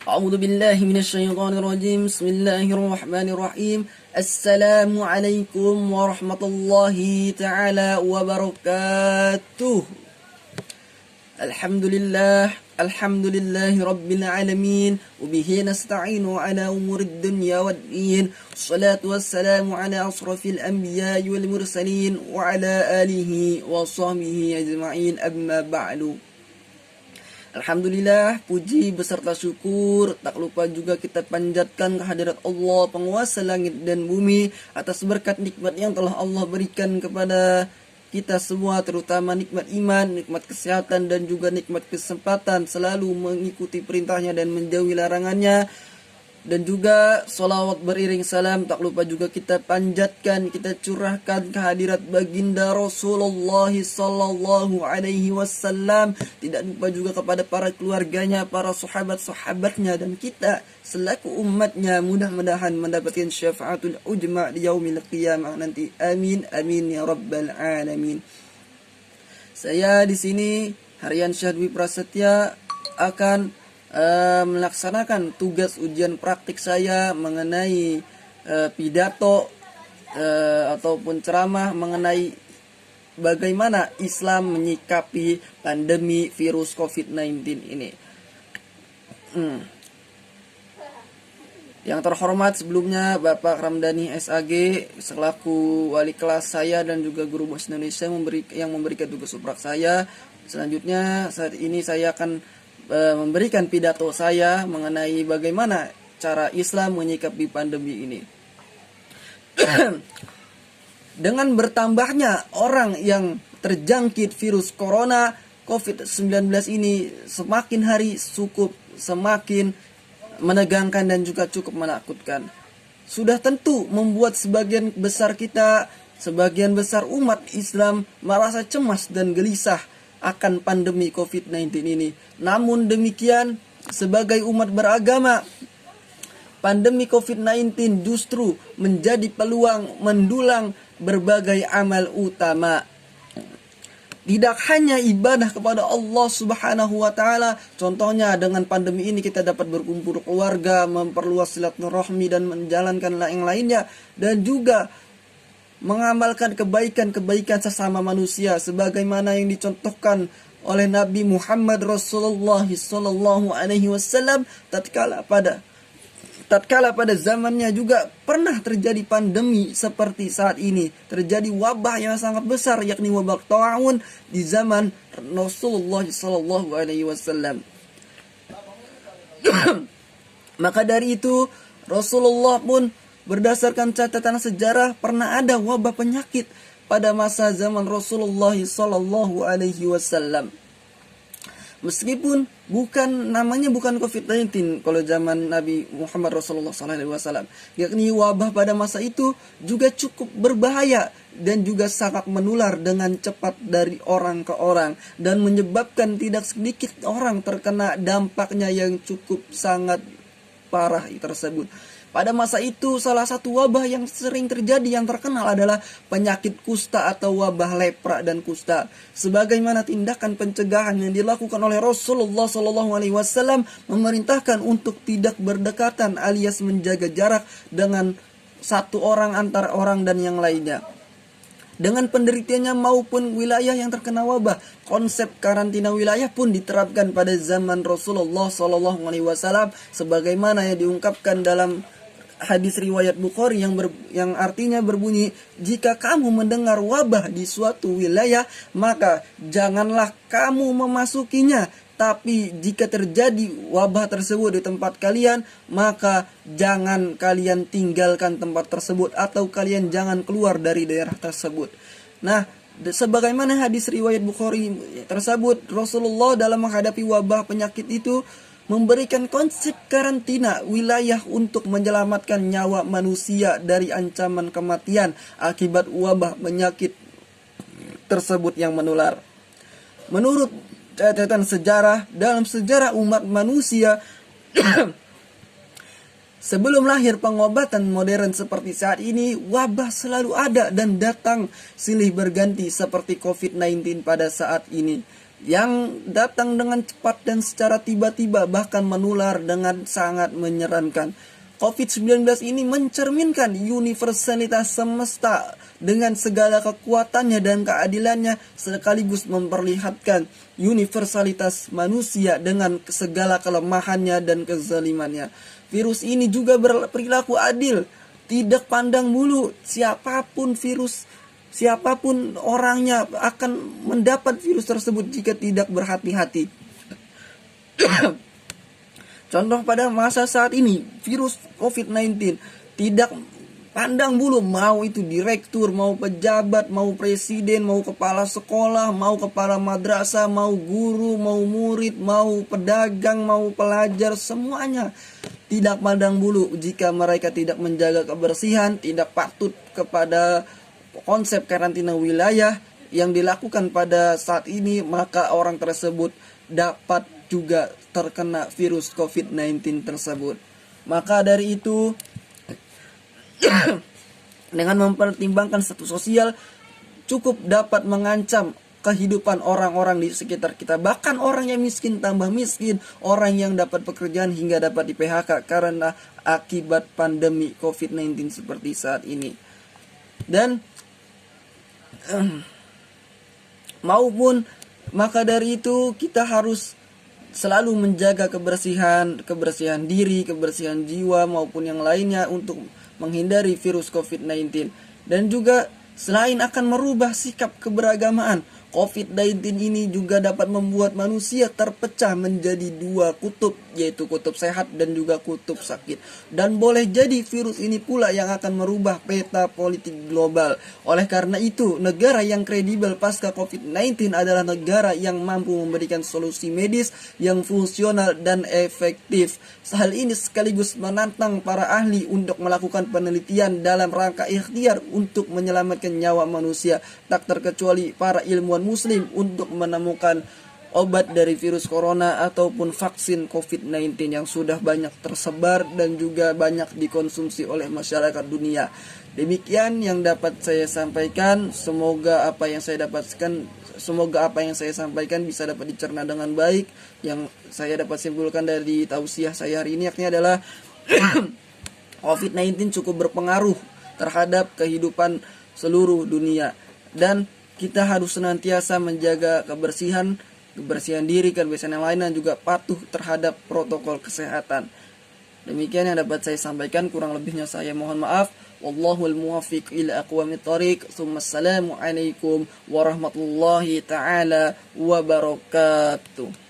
أعوذ بالله من الشيطان الرجيم. بسم الله الرحمن الرحيم. السلام عليكم ورحمة الله تعالى وبركاته. الحمد لله رب العالمين، وبه نستعين على أمور الدنيا والدين، والصلاة والسلام على أشرف الأنبياء والمرسلين وعلى آله وصحبه أجمعين، أما بعد. Alhamdulillah, puji beserta syukur tak lupa juga kita panjatkan kehadirat Allah, penguasa langit dan bumi, atas berkat nikmat yang telah Allah berikan kepada kita semua, terutama nikmat iman, nikmat kesehatan, dan juga nikmat kesempatan selalu mengikuti perintahnya dan menjauhi larangannya. Dan juga salawat beriring salam tak lupa juga kita panjatkan, kita curahkan kehadirat baginda Rasulullah sallallahu alaihi wasallam. Tidak lupa juga kepada para keluarganya, para sahabat-sahabatnya, dan kita selaku umatnya mudah-mudahan mendapatkan syafaatul ujma di yaumil qiyamah nanti. Amin amin ya rabbal alamin. Saya di sini Haryan Syahadwi Prasetya akan melaksanakan tugas ujian praktik saya mengenai pidato ataupun ceramah mengenai bagaimana Islam menyikapi pandemi virus COVID-19 ini. Yang terhormat sebelumnya Bapak Ramdhani SAG selaku wali kelas saya dan juga guru bahasa Indonesia yang memberikan tugas suprak saya. Selanjutnya saat ini saya akan memberikan pidato saya mengenai bagaimana cara Islam menyikapi pandemi ini. Dengan bertambahnya orang yang terjangkit virus corona COVID-19 ini, semakin hari semakin menegangkan dan juga cukup menakutkan. Sudah tentu membuat sebagian besar umat Islam merasa cemas dan gelisah akan pandemi COVID-19 ini. Namun demikian, sebagai umat beragama, pandemi COVID-19 justru menjadi peluang mendulang berbagai amal utama. Tidak hanya ibadah kepada Allah Subhanahu wa taala, contohnya dengan pandemi ini kita dapat berkumpul keluarga, memperluas silaturahmi dan menjalankan yang lainnya, dan juga mengamalkan kebaikan-kebaikan sesama manusia sebagaimana yang dicontohkan oleh Nabi Muhammad Rasulullah sallallahu alaihi wasallam tatkala pada zamannya juga pernah terjadi pandemi seperti saat ini. Terjadi wabah yang sangat besar, yakni wabah ta'un di zaman Rasulullah sallallahu alaihi wasallam. Maka dari itu Rasulullah pun berdasarkan catatan sejarah pernah ada wabah penyakit pada masa zaman Rasulullah sallallahu alaihi wasallam. Meskipun namanya bukan COVID-19 kalau zaman Nabi Muhammad Rasulullah sallallahu alaihi wasallam, yakni wabah pada masa itu juga cukup berbahaya dan juga sangat menular dengan cepat dari orang ke orang dan menyebabkan tidak sedikit orang terkena dampaknya yang cukup sangat parah tersebut. Pada masa itu salah satu wabah yang sering terjadi yang terkenal adalah penyakit kusta atau wabah lepra dan kusta. Sebagaimana tindakan pencegahan yang dilakukan oleh Rasulullah SAW memerintahkan untuk tidak berdekatan alias menjaga jarak dengan satu orang antara orang dan yang lainnya. Dengan penderitaannya maupun wilayah yang terkena wabah, konsep karantina wilayah pun diterapkan pada zaman Rasulullah SAW sebagaimana yang diungkapkan dalam hadis riwayat Bukhari yang artinya berbunyi, jika kamu mendengar wabah di suatu wilayah, maka janganlah kamu memasukinya. Tapi jika terjadi wabah tersebut di tempat kalian, maka jangan kalian tinggalkan tempat tersebut atau kalian jangan keluar dari daerah tersebut. Nah, sebagaimana hadis riwayat Bukhari tersebut, Rasulullah dalam menghadapi wabah penyakit itu memberikan konsep karantina wilayah untuk menyelamatkan nyawa manusia dari ancaman kematian akibat wabah penyakit tersebut yang menular. Menurut catatan sejarah, dalam sejarah umat manusia sebelum lahir pengobatan modern seperti saat ini, wabah selalu ada dan datang silih berganti seperti COVID-19 pada saat ini. yang datang dengan cepat dan secara tiba-tiba, bahkan menular dengan sangat menyeramkan. COVID-19 ini mencerminkan universalitas semesta dengan segala kekuatannya dan keadilannya, sekaligus memperlihatkan universalitas manusia dengan segala kelemahannya dan kezalimannya. Virus ini juga berperilaku adil, tidak pandang bulu siapapun orangnya akan mendapat virus tersebut jika tidak berhati-hati. Contoh pada masa saat ini, virus COVID-19 tidak pandang bulu, mau itu direktur, mau pejabat, mau presiden, mau kepala sekolah, mau kepala madrasah, mau guru, mau murid, mau pedagang, mau pelajar, semuanya tidak pandang bulu. Jika mereka tidak menjaga kebersihan, tidak patuh kepada konsep karantina wilayah yang dilakukan pada saat ini, maka orang tersebut dapat juga terkena virus COVID-19 tersebut. Maka dari itu, dengan mempertimbangkan status sosial, cukup dapat mengancam kehidupan orang-orang di sekitar kita. Bahkan orang yang miskin tambah miskin, orang yang dapat pekerjaan hingga dapat di PHK karena akibat pandemi COVID-19 seperti saat ini. Dan maka dari itu kita harus selalu menjaga kebersihan diri, kebersihan jiwa maupun yang lainnya untuk menghindari virus COVID-19. Dan juga selain akan merubah sikap keberagamaan, COVID-19 ini juga dapat membuat manusia terpecah menjadi dua kutub, yaitu kutub sehat dan juga kutub sakit. Dan boleh jadi virus ini pula yang akan merubah peta politik global. Oleh karena itu, negara yang kredibel pasca COVID-19 adalah negara yang mampu memberikan solusi medis yang fungsional dan efektif. Hal ini sekaligus menantang para ahli untuk melakukan penelitian dalam rangka ikhtiar untuk menyelamatkan nyawa manusia, tak terkecuali para ilmuwan Muslim untuk menemukan obat dari virus corona ataupun vaksin COVID-19 yang sudah banyak tersebar dan juga banyak dikonsumsi oleh masyarakat dunia. Demikian yang dapat saya sampaikan. Semoga apa yang saya sampaikan bisa dapat dicerna dengan baik. Yang saya dapat simpulkan dari tausiah saya hari ini adalah COVID-19 cukup berpengaruh terhadap kehidupan seluruh dunia, dan kita harus senantiasa menjaga kebersihan diri, kebersihan yang lain, dan juga patuh terhadap protokol kesehatan. Demikian yang dapat saya sampaikan, kurang lebihnya saya mohon maaf. Wallahul muwaffiq ila aqwamit thoriq. Assalamualaikum warahmatullahi taala wabarakatuh.